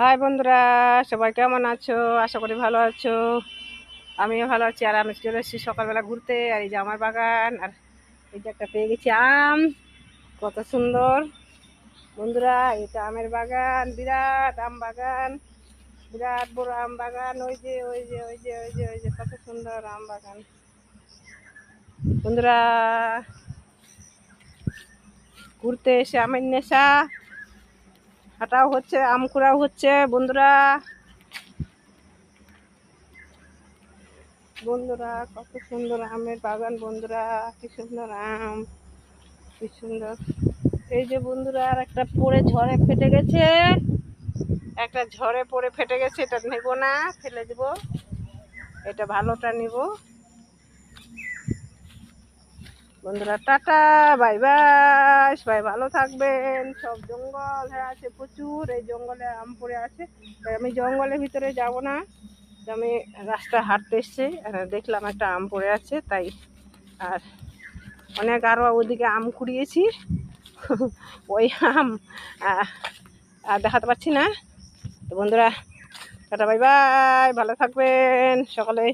High বন্ধুরা, সবাই কেমন আছো? আশা করি ভালো আছো। আমিও ভালো আছি। আর আমি চলে এসেছি সকালবেলা ঘুরতে। আর এই যে আমার বাগান, আর এই যে একটা পেয়ে গেছি আম। কত সুন্দর বন্ধুরা! এটা আমের বাগান, বিরাট আম বাগান, বিরাট বড় আম বাগান। ওই যে কত সুন্দর আম বাগান বন্ধুরা। ঘুরতে এসে আমের নেশা, হাঁটাও হচ্ছে, আম কুড়াও হচ্ছে বন্ধুরা। বন্ধুরা কত সুন্দর আমের বাগান বন্ধুরা, কি সুন্দর আম, কি সুন্দর। এই যে বন্ধুরা, আর একটা পড়ে ঝড়ে ফেটে গেছে, একটা ঝড়ে পড়ে ফেটে গেছে। এটা নেব না, ফেলে দেব। এটা ভালোটা নিব বন্ধুরা। টাটা, বাই বাই, সবাই ভালো থাকবেন। সব জঙ্গল হয়ে আছে প্রচুর, এই জঙ্গলে আম পড়ে আছে। তাই আমি জঙ্গলের ভিতরে যাব না, আমি রাস্তা হাঁটতে এসছি, দেখলাম একটা আম পড়ে আছে তাই। আর অনেক আরও ওদিকে আম কুড়িয়েছি, ওই আম আর দেখাতে পারছি না। তো বন্ধুরা, টাটা বাই বাই, ভালো থাকবেন সকলে।